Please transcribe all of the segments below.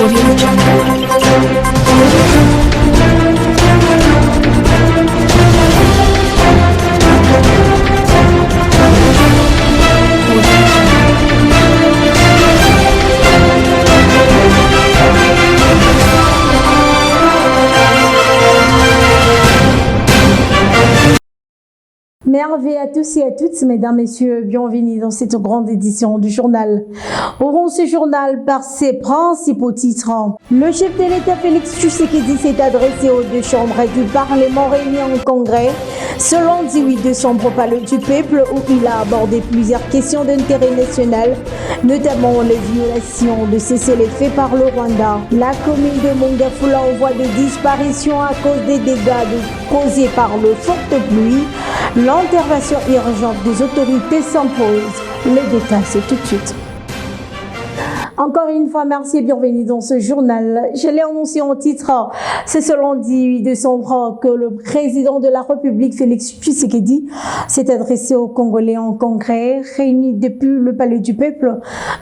Audio Jungle. Merveille à tous et à toutes, mesdames, messieurs, bienvenue dans cette grande édition du journal. Ouvrons ce journal par ses principaux titres. Le chef de l'État Félix Tshisekedi s'est adressé aux deux chambres du Parlement réunies en congrès ce lundi 8 décembre au Palais du Peuple où il a abordé plusieurs questions d'intérêt national, notamment les violations de cessez-le-feu par le Rwanda. La commune de Mongafula en voie de disparition à cause des dégâts causés par le forte pluie. L'intervention urgente des autorités s'impose. Le détail, c'est tout de suite. Encore une fois, merci et bienvenue dans ce journal. Je l'ai annoncé en titre, c'est ce lundi 8 décembre que le président de la République, Félix Tshisekedi, s'est adressé aux Congolais en congrès, réunis depuis le Palais du Peuple,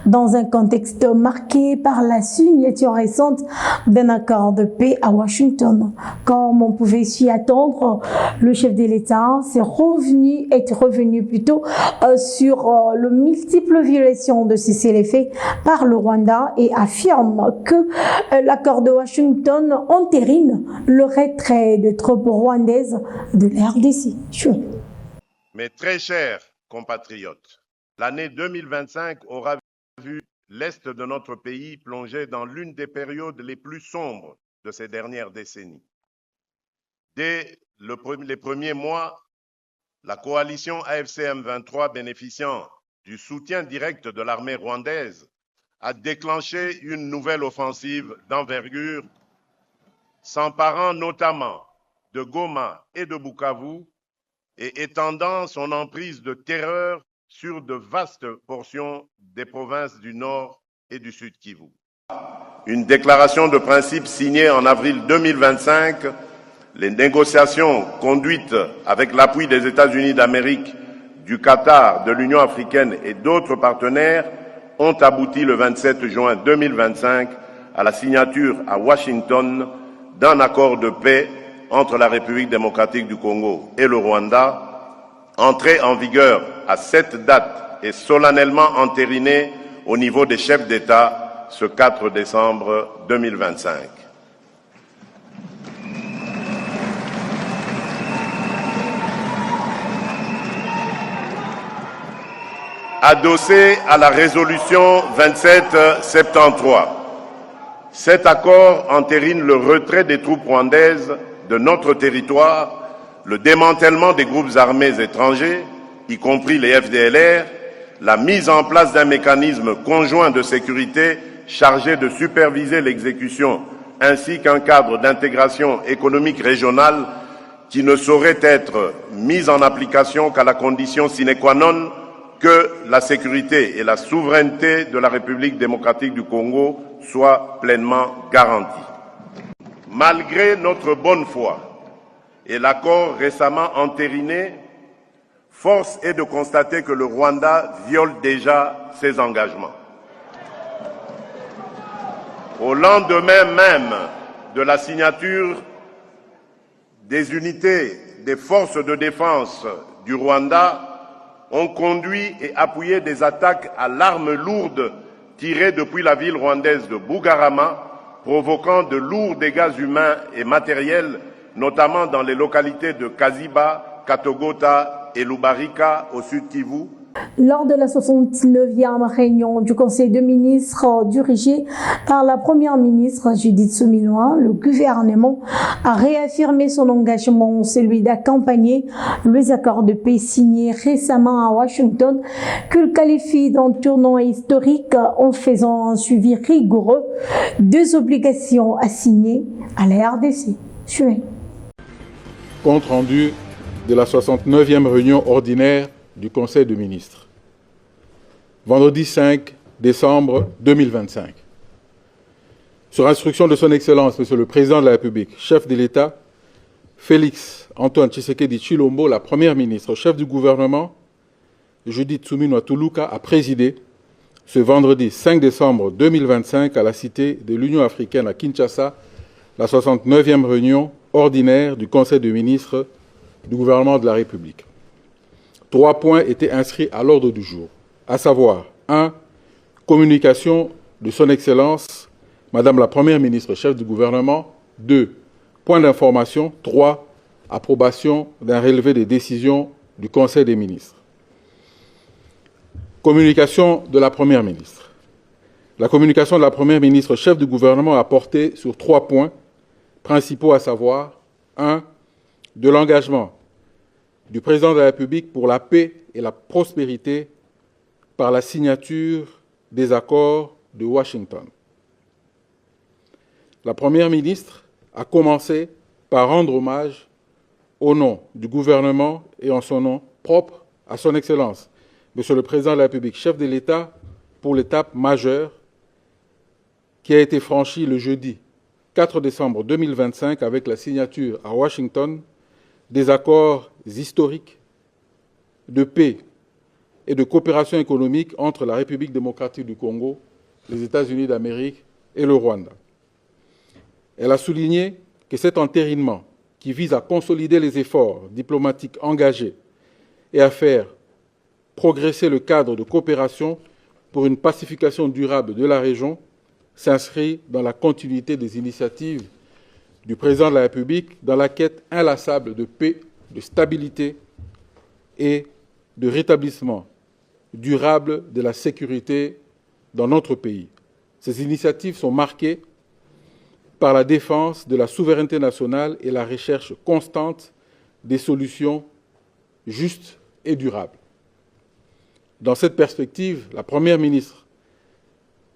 dans un contexte marqué par la signature récente d'un accord de paix à Washington. Comme on pouvait s'y attendre, le chef de l'État est revenu plutôt sur le multiple violations de cessez-le-feu par le Rwanda et affirme que l'accord de Washington entérine le retrait de troupes rwandaises de la RDC. Mes très chers compatriotes, l'année 2025 aura vu l'Est de notre pays plonger dans l'une des périodes les plus sombres de ces dernières décennies. Dès les premiers mois, la coalition AFC M23 bénéficiant du soutien direct de l'armée rwandaise a déclenché une nouvelle offensive d'envergure, s'emparant notamment de Goma et de Bukavu et étendant son emprise de terreur sur de vastes portions des provinces du Nord et du Sud Kivu. Une déclaration de principe signée en avril 2025, les négociations conduites avec l'appui des États-Unis d'Amérique, du Qatar, de l'Union africaine et d'autres partenaires ont abouti le 27 juin 2025 à la signature à Washington d'un accord de paix entre la République démocratique du Congo et le Rwanda, entré en vigueur à cette date et solennellement entériné au niveau des chefs d'État ce 4 décembre 2025. Adossé à la résolution 2773, cet accord entérine le retrait des troupes rwandaises de notre territoire, le démantèlement des groupes armés étrangers, y compris les FDLR, la mise en place d'un mécanisme conjoint de sécurité chargé de superviser l'exécution, ainsi qu'un cadre d'intégration économique régionale qui ne saurait être mis en application qu'à la condition sine qua non que la sécurité et la souveraineté de la République démocratique du Congo soient pleinement garanties. Malgré notre bonne foi et l'accord récemment entériné, force est de constater que le Rwanda viole déjà ses engagements. Au lendemain même de la signature, des unités des forces de défense du Rwanda ont conduit et appuyé des attaques à l'arme lourde tirées depuis la ville rwandaise de Bugarama, provoquant de lourds dégâts humains et matériels, notamment dans les localités de Kaziba, Katogota et Lubarika au sud Kivu. Lors de la 69e réunion du Conseil de ministres dirigé par la Première ministre Judith Suminwa, le gouvernement a réaffirmé son engagement, celui d'accompagner les accords de paix signés récemment à Washington, qu'il qualifie d'un tournant historique en faisant un suivi rigoureux des obligations assignées à la RDC. Compte rendu de la 69e réunion ordinaire du Conseil des ministres. Vendredi 5 décembre 2025. Sur instruction de son Excellence, Monsieur le Président de la République, chef de l'État, Félix Antoine Tshisekedi Tshilombo, la Première ministre, chef du gouvernement, Judith Suminwa Tuluka, a présidé ce vendredi 5 décembre 2025 à la Cité de l'Union africaine à Kinshasa, la 69e réunion ordinaire du Conseil des ministres du gouvernement de la République. 3 points étaient inscrits à l'ordre du jour, à savoir 1. Communication de son Excellence, Madame la Première ministre, chef du gouvernement. 2. Point d'information. 3. Approbation d'un relevé des décisions du Conseil des ministres. Communication de la Première ministre. La communication de la Première ministre, chef du gouvernement, a porté sur 3 points principaux, à savoir 1. De l'engagement du président de la République pour la paix et la prospérité par la signature des accords de Washington. La Première ministre a commencé par rendre hommage au nom du gouvernement et en son nom propre à son Excellence, Monsieur le Président de la République, chef de l'État, pour l'étape majeure qui a été franchie le jeudi 4 décembre 2025 avec la signature à Washington des accords historiques de paix et de coopération économique entre la République démocratique du Congo, les États-Unis d'Amérique et le Rwanda. Elle a souligné que cet entérinement, qui vise à consolider les efforts diplomatiques engagés et à faire progresser le cadre de coopération pour une pacification durable de la région, s'inscrit dans la continuité des initiatives du Président de la République dans la quête inlassable de paix, de stabilité et de rétablissement durable de la sécurité dans notre pays. Ces initiatives sont marquées par la défense de la souveraineté nationale et la recherche constante des solutions justes et durables. Dans cette perspective, la Première ministre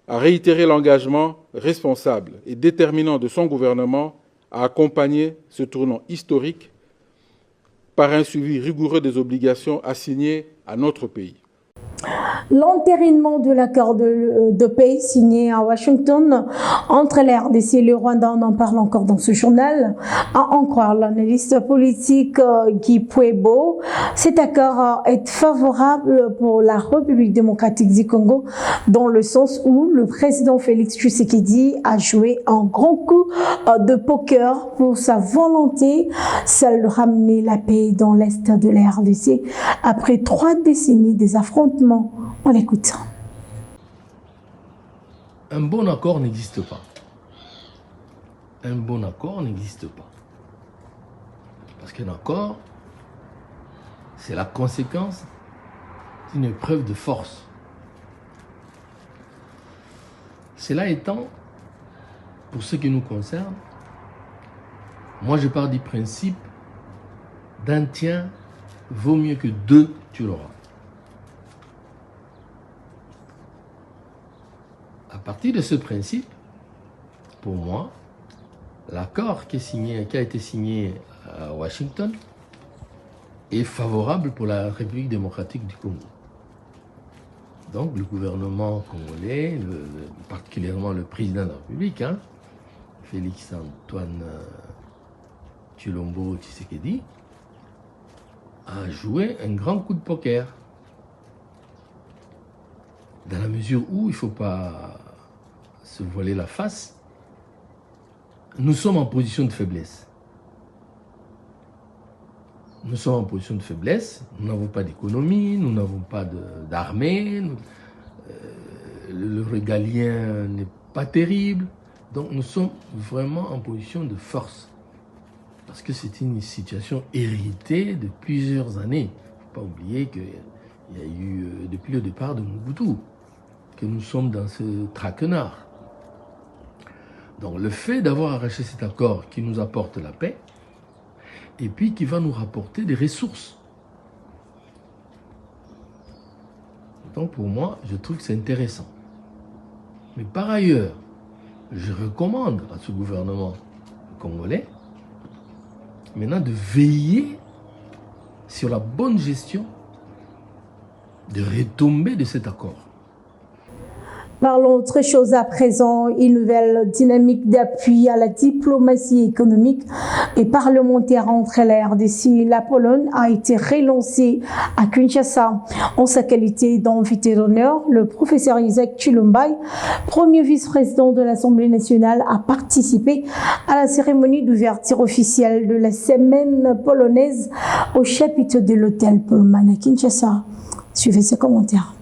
a réitéré l'engagement responsable et déterminant de son gouvernement à accompagner ce tournant historique par un suivi rigoureux des obligations assignées à notre pays. L'entérinement de l'accord de paix signé à Washington entre la RDC et le Rwanda, on en parle encore dans ce journal, à en croire l'analyste politique Guy Puebo. Cet accord est favorable pour la République démocratique du Congo dans le sens où le président Félix Tshisekedi a joué un grand coup de poker pour sa volonté, celle de ramener la paix dans l'est de la RDC après 3 décennies des affrontements. On l'écoute. Un bon accord n'existe pas. Un bon accord n'existe pas. Parce qu'un accord, c'est la conséquence d'une épreuve de force. Cela étant, pour ce qui nous concerne, moi je pars du principe d'un tien vaut mieux que 2 tu l'auras. À partir de ce principe, pour moi, l'accord qui a été signé à Washington est favorable pour la République démocratique du Congo. Donc le gouvernement congolais, particulièrement le président de la République, Félix Antoine Tshilombo Tshisekedi, a joué un grand coup de poker. Dans la mesure où il ne faut pas se voiler la face, nous sommes en position de faiblesse. Nous sommes en position de faiblesse, nous n'avons pas d'économie, nous n'avons pas d'armée, le régalien n'est pas terrible, donc nous sommes vraiment en position de force. Parce que c'est une situation héritée de plusieurs années. Il ne faut pas oublier qu'il y a eu, depuis le départ de Mobutu, que nous sommes dans ce traquenard. Donc le fait d'avoir arraché cet accord qui nous apporte la paix, et puis qui va nous rapporter des ressources. Donc pour moi, je trouve que c'est intéressant. Mais par ailleurs, je recommande à ce gouvernement congolais maintenant de veiller sur la bonne gestion de retombées de cet accord. Parlons autre chose à présent, une nouvelle dynamique d'appui à la diplomatie économique et parlementaire entre la RDC et la Pologne a été relancée à Kinshasa. En sa qualité d'invité d'honneur, le professeur Isaac Chilumbai, premier vice-président de l'Assemblée nationale, a participé à la cérémonie d'ouverture officielle de la semaine polonaise au chapiteau de l'hôtel Pullman à Kinshasa. Suivez ces commentaires.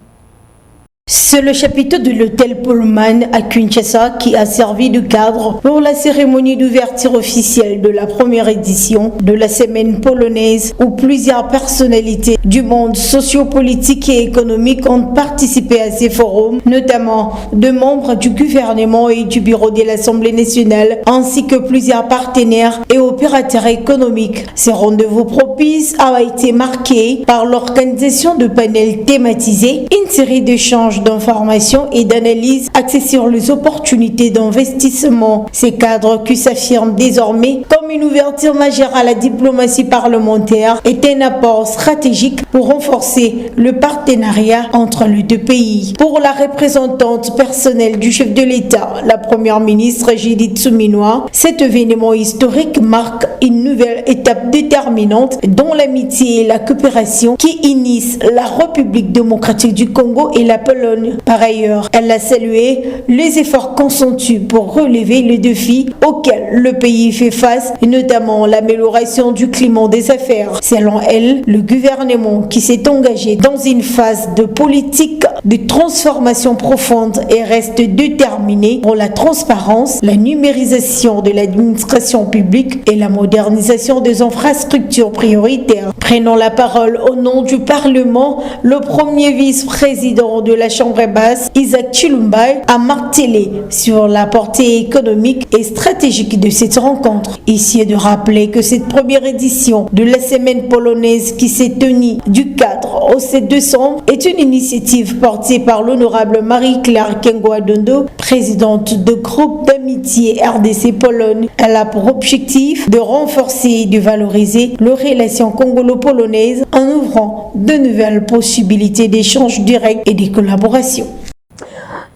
C'est le chapiteau de l'hôtel Pullman à Kinshasa qui a servi de cadre pour la cérémonie d'ouverture officielle de la première édition de la semaine polonaise où plusieurs personnalités du monde socio-politique et économique ont participé à ces forums, notamment de membres du gouvernement et du bureau de l'Assemblée nationale ainsi que plusieurs partenaires et opérateurs économiques. Ces rendez-vous propices a été marqué par l'organisation de panels thématisés, une série d'échanges d'informations et d'analyses axées sur les opportunités d'investissement. Ces cadres qui s'affirment désormais comme une ouverture majeure à la diplomatie parlementaire est un apport stratégique pour renforcer le partenariat entre les deux pays. Pour la représentante personnelle du chef de l'État, la première ministre Judith Suminwa, cet événement historique marque une nouvelle étape déterminante dans l'amitié et la coopération qui unissent la République démocratique du Congo et la Pologne. Par ailleurs, elle a salué les efforts consentis pour relever les défis auxquels le pays fait face, et notamment l'amélioration du climat des affaires. Selon elle, le gouvernement qui s'est engagé dans une phase de politique de transformation profonde et reste déterminé pour la transparence, la numérisation de l'administration publique et la modernisation des infrastructures prioritaires. Prenant la parole au nom du Parlement, le premier vice-président de la Chambre basse, Isaac Chilumbai, a martelé sur la portée économique et stratégique de cette rencontre. Ici est de rappeler que cette première édition de la semaine polonaise qui s'est tenue du 4 au 7 décembre est une initiative portée par l'honorable Marie-Claire Kengo-Adondo, présidente de groupe d'amitié RDC-Pologne. Elle a pour objectif de renforcer et de valoriser les relations congolo-polonaises en ouvrant de nouvelles possibilités d'échanges directs et de collaboration.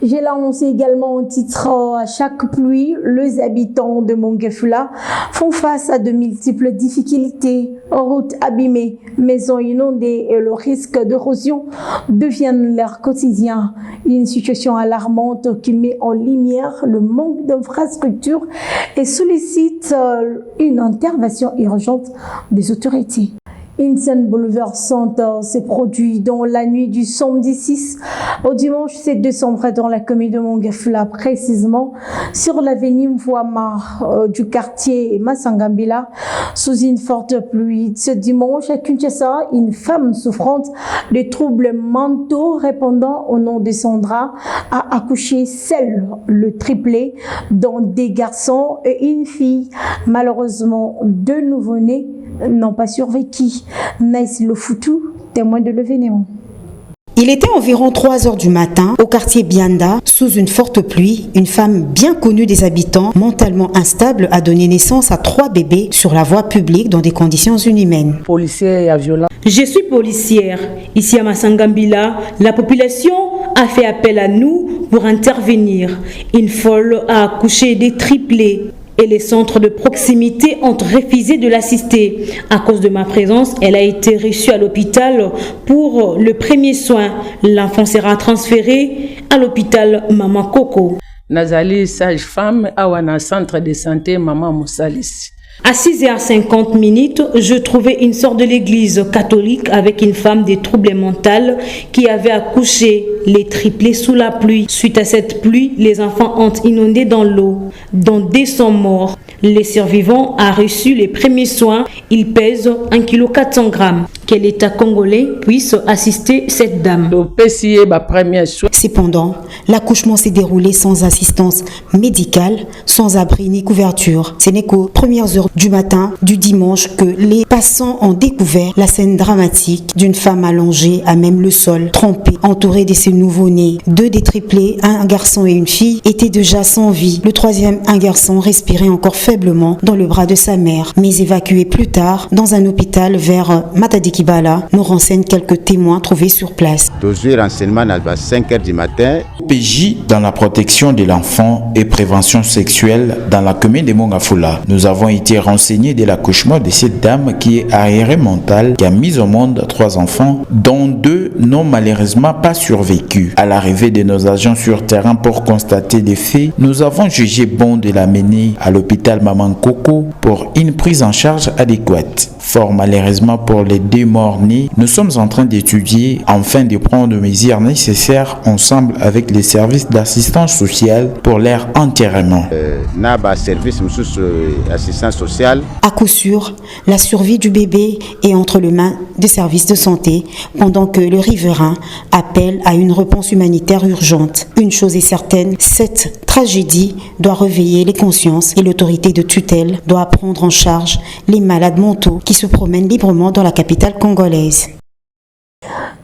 J'ai lancé également un titre à chaque pluie. Les habitants de Mongefula font face à de multiples difficultés. Routes abîmées, maisons inondées et le risque d'érosion deviennent leur quotidien. Une situation alarmante qui met en lumière le manque d'infrastructures et sollicite une intervention urgente des autorités. Une scène bouleversante s'est produite dans la nuit du samedi 6 au dimanche 7 décembre dans la commune de Mongefula, précisément sur l'avenue Mvouama du quartier Masangambila, sous une forte pluie. Ce dimanche à Kinshasa, une femme souffrante de troubles mentaux répondant au nom de Sandra a accouché seule, le triplé, dont des garçons et une fille. Malheureusement, 2 nouveau-nés n'ont pas survécu. Naïs Lofoutou, témoin de l'événement. Il était environ 3 heures du matin au quartier Bianda, sous une forte pluie. Une femme bien connue des habitants, mentalement instable, a donné naissance à 3 bébés sur la voie publique dans des conditions inhumaines. Je suis policière. Ici à Masangambila, la population a fait appel à nous pour intervenir. Une folle a accouché des triplés. Et les centres de proximité ont refusé de l'assister. À cause de ma présence, elle a été reçue à l'hôpital pour le premier soin. L'enfant sera transféré à l'hôpital Maman Coco. Nazali sage-femme à centre de santé Maman Moussalis. À 6h50, je trouvais une sœur de l'église catholique avec une femme des troubles mentaux qui avait accouché les triplés sous la pluie. Suite à cette pluie, les enfants ont inondé dans l'eau, dont 2 sont morts. Les survivants ont reçu les premiers soins. Ils pèsent 1,4 kg. Que l'État congolais puisse assister cette dame. Cependant, l'accouchement s'est déroulé sans assistance médicale, sans abri ni couverture. Ce n'est qu'aux premières heures du matin du dimanche que les passants ont découvert la scène dramatique d'une femme allongée à même le sol, trempée, entourée de ses nouveau-nés. 2 des triplés, un garçon et une fille, étaient déjà sans vie. Le troisième, un garçon, respirait encore faiblement dans le bras de sa mère, mais évacué plus tard dans un hôpital vers Matadi Kibala nous renseigne quelques témoins trouvés sur place. Toujours renseignement à 5 h du matin. PJ dans la protection de l'enfant et prévention sexuelle dans la commune de Mongafula. Nous avons été renseignés de l'accouchement de cette dame qui est arriérée mentale, qui a mis au monde 3 enfants, dont 2 n'ont malheureusement pas survécu. À l'arrivée de nos agents sur terrain pour constater des faits, nous avons jugé bon de la mener à l'hôpital Maman Coco pour une prise en charge adéquate. Fort malheureusement pour les 2 morts-nés, nous sommes en train d'étudier afin de prendre les mesures nécessaires ensemble avec les services d'assistance sociale pour leur enterrement. Service d'assistance sociale. À coup sûr, la survie du bébé est entre les mains des services de santé pendant que le riverain appelle à une réponse humanitaire urgente. Une chose est certaine, cette tragédie doit réveiller les consciences et l'autorité de tutelle doit prendre en charge les malades mentaux qui se promènent librement dans la capitale congolaise.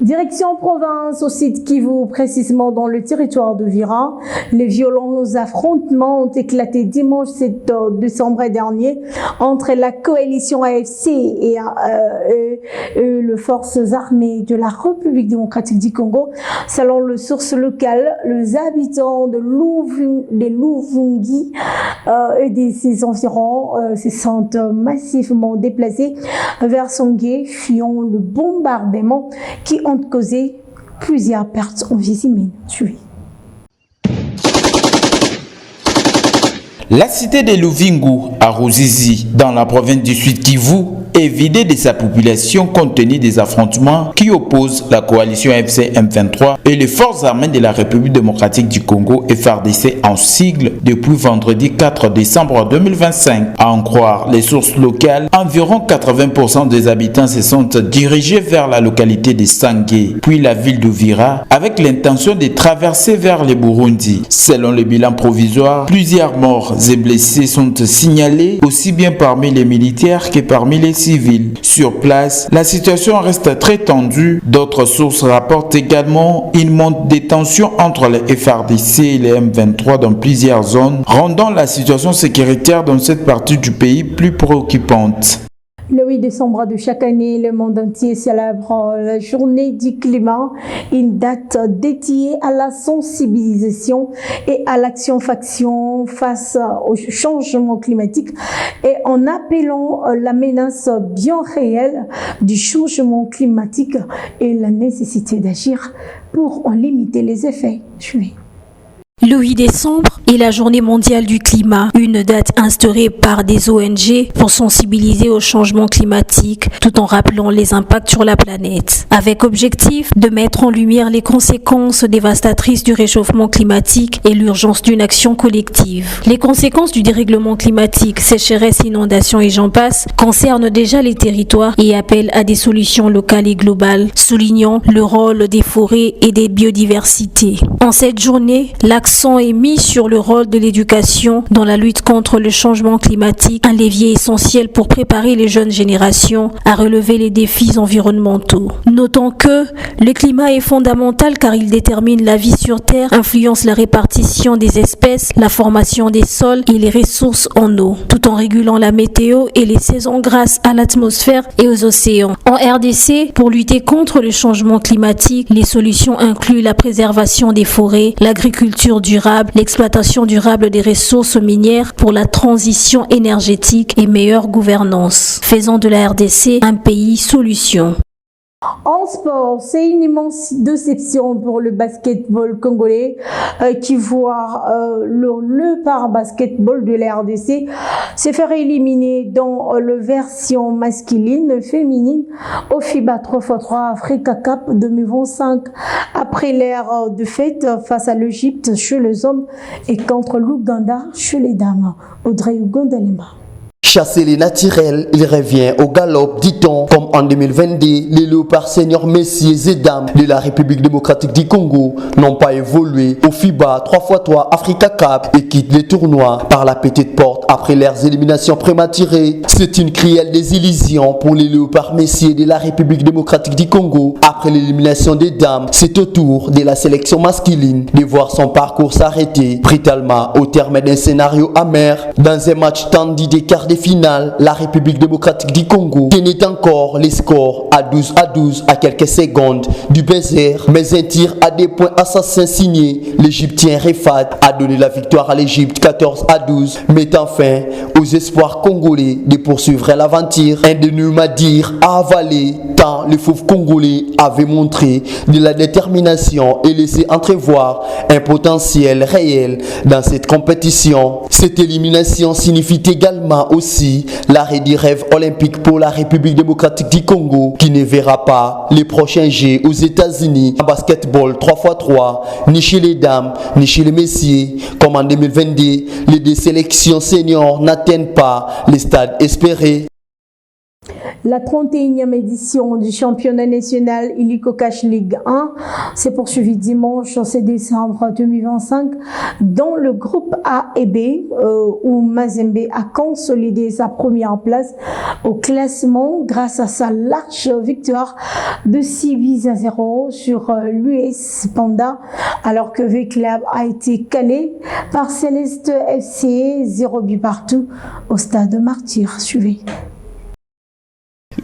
Direction province au site Kivu, précisément dans le territoire de Vira. Les violents affrontements ont éclaté dimanche 7 décembre dernier entre la coalition AFC et les forces armées de la République démocratique du Congo. Selon les sources locales, les habitants de Luvungi et de ses environs se sentent massivement déplacés vers Songé, fuyant le bombardement qui ont causé plusieurs pertes en vies humaines tuées. La cité de Luvingu à Ruzizi, dans la province du Sud Kivu, est vidée de sa population compte tenu des affrontements qui opposent la coalition FC M23 et les forces armées de la République démocratique du Congo FARDC en sigle depuis vendredi 4 décembre 2025. À en croire les sources locales, environ 80% des habitants se sont dirigés vers la localité de Sangé, puis la ville d'Uvira, avec l'intention de traverser vers le Burundi. Selon le bilan provisoire, plusieurs morts et blessés sont signalés, aussi bien parmi les militaires que parmi les civils. Sur place, la situation reste très tendue. D'autres sources rapportent également une montée des tensions entre les FARDC et les M23 dans plusieurs zones, rendant la situation sécuritaire dans cette partie du pays plus préoccupante. Le 8 décembre de chaque année, le monde entier célèbre la journée du climat, une date dédiée à la sensibilisation et à l'action-faction face au changement climatique et en appelant la menace bien réelle du changement climatique et la nécessité d'agir pour en limiter les effets. Le 8 décembre est la journée mondiale du climat, une date instaurée par des ONG pour sensibiliser au changement climatique tout en rappelant les impacts sur la planète, avec objectif de mettre en lumière les conséquences dévastatrices du réchauffement climatique et l'urgence d'une action collective. Les conséquences du dérèglement climatique, sécheresse, inondations et j'en passe, concernent déjà les territoires et appellent à des solutions locales et globales, soulignant le rôle des forêts et des biodiversités. En cette journée, l'accent est mis sur le rôle de l'éducation dans la lutte contre le changement climatique, un levier essentiel pour préparer les jeunes générations à relever les défis environnementaux. Notons que le climat est fondamental car il détermine la vie sur Terre, influence la répartition des espèces, la formation des sols et les ressources en eau, tout en régulant la météo et les saisons grâce à l'atmosphère et aux océans. En RDC, pour lutter contre le changement climatique, les solutions incluent la préservation des forêts, l'agriculture durable, l'exploitation durable des ressources minières pour la transition énergétique et meilleure gouvernance, faisant de la RDC un pays solution. En sport, c'est une immense déception pour le basketball congolais qui voit le par-basketball de la RDC se faire éliminer dans la version masculine féminine au FIBA 3x3 Africa Cup 2025 après l'ère de fête face à l'Égypte chez les hommes et contre l'Ouganda chez les dames. Audrey Ugondalema. Chasser les naturels, il revient au galop, dit-on, comme en 2022, les léopards seniors messieurs et dames de la République démocratique du Congo n'ont pas évolué au FIBA 3x3 Africa Cup et quittent les tournois par la petite porte après leurs éliminations prématurées. C'est une cruelle désillusion pour les léopards messieurs de la République démocratique du Congo. Après l'élimination des dames, c'est au tour de la sélection masculine de voir son parcours s'arrêter brutalement au terme d'un scénario amer dans un match tendu des quarts de finale, la République démocratique du Congo tenait encore les scores à 12 à quelques secondes du baiser, mais un tir à des points assassins signé l'Égyptien Refat a donné la victoire à l'Égypte 14-12, mettant fin aux espoirs congolais de poursuivre l'aventure. Un de nos madirs a avalé tant le fauve congolais avait montré de la détermination et laissé entrevoir un potentiel réel dans cette compétition. Cette élimination signifie également aussi l'arrêt du rêve olympique pour la République démocratique du Congo qui ne verra pas les prochains Jeux aux États-Unis en basketball 3x3 ni chez les dames ni chez les messieurs. Comme en 2022, les deux sélections seniors n'atteignent pas les stades espérés. La 31e édition du championnat national Illico Cash Ligue 1 s'est poursuivie dimanche 7 décembre 2025 dans le groupe A et B où Mazembe a consolidé sa première place au classement grâce à sa large victoire de 6-0 sur l'US Panda, alors que V-Club a été calé par Céleste FC 0 but partout au stade Martyr. Suivez.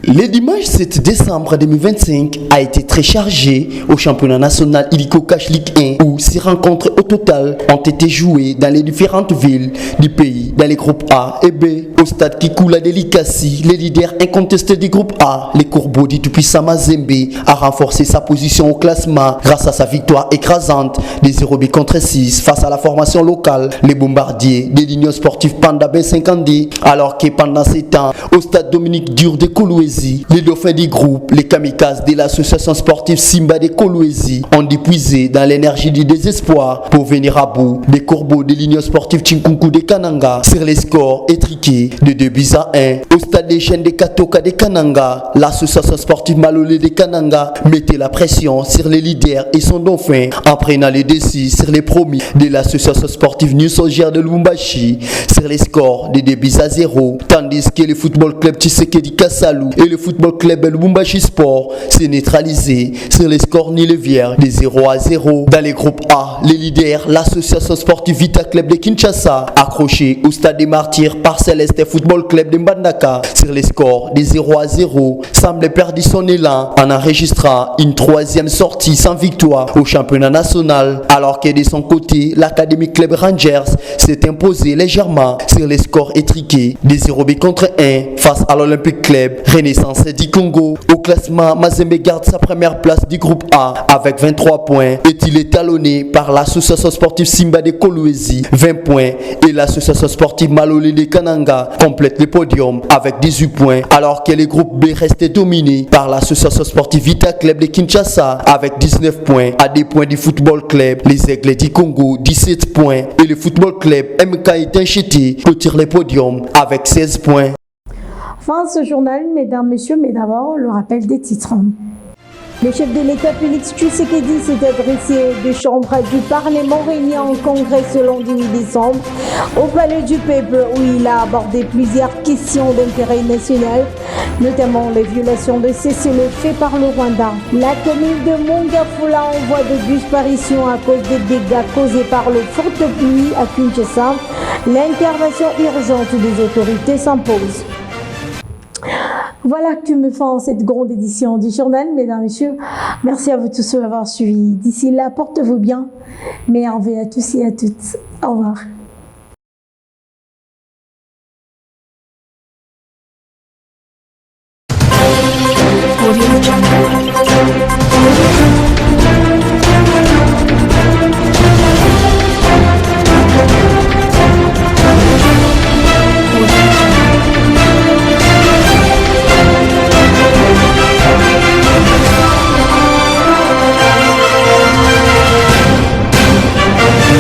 Le dimanche 7 décembre 2025 a été très chargé au championnat national Illico Cash Ligue 1 où 6 rencontres au total ont été jouées dans les différentes villes du pays dans les groupes A et B. Au stade Kikoula Delikassi, le leader incontesté du groupe A, les Corbeaux du tout-puissant Mazembe, a renforcé sa position au classement grâce à sa victoire écrasante des 0 but contre 6 face à la formation locale, les bombardiers de l'Union sportive Panda B50D, alors que pendant ces temps, au stade Dominique Dur de Kolwezi, les dauphins du groupe, les kamikazes de l'association sportive Simba de Kolwezi ont dépuisé dans l'énergie du désespoir pour venir à bout des Corbeaux de l'Union sportive Chinkunku de Kananga sur les scores étriqués de 2-1. Au stade des chaînes de Katoka de Kananga, l'association sportive Malolé de Kananga mettait la pression sur les leaders et son dauphin en prenant les décis sur les promis de l'association sportive New Soldier de Lubumbashi sur les scores de 2-0, tandis que le football club Tshisekedi Kassalu et le football club Lubumbashi Sport s'est neutralisé sur les scores Nilevière de 0-0. Dans les groupes A, les leaders, l'association sportive Vita Club de Kinshasa, accroché au stade des Martyrs par Céleste Football Club de Mbandaka sur les scores de 0-0, semble perdre son élan en enregistrant une 3e sortie sans victoire au championnat national, alors que de son côté, l'Académie Club Rangers s'est imposé légèrement sur les scores étriqués de 0 but contre 1 face à l'Olympique Club Renaissance du Congo. Au classement, Mazembe garde sa première place du groupe A avec 23 points et il est talonné par l'association sportive Simba de Kolwezi 20 points et l'association sportive Malolé de Kananga complète le podium avec 18 points, alors que le groupe B restait dominé par l'association sportive Vita Club de Kinshasa avec 19 points, à des points du football club les Aigles du Congo 17 points et le football club MK Tinchiti clôture le podium avec 16 points. Fin de ce journal, mesdames, messieurs, mais d'abord le rappel des titres. Le chef de l'État Félix Tshisekedi s'est adressé des chambres du Parlement réunies en congrès ce lundi 8 décembre au Palais du Peuple où il a abordé plusieurs questions d'intérêt national, notamment les violations de cessez-le-feu par le Rwanda. La commune de Mongafula en voie de disparition à cause des dégâts causés par le forte pluie à Kinshasa. L'intervention urgente des autorités s'impose. Voilà que me fin cette grande édition du journal, mesdames et messieurs. Merci à vous tous de m'avoir suivi. D'ici là, portez-vous bien. Merveille à tous et à toutes. Au revoir.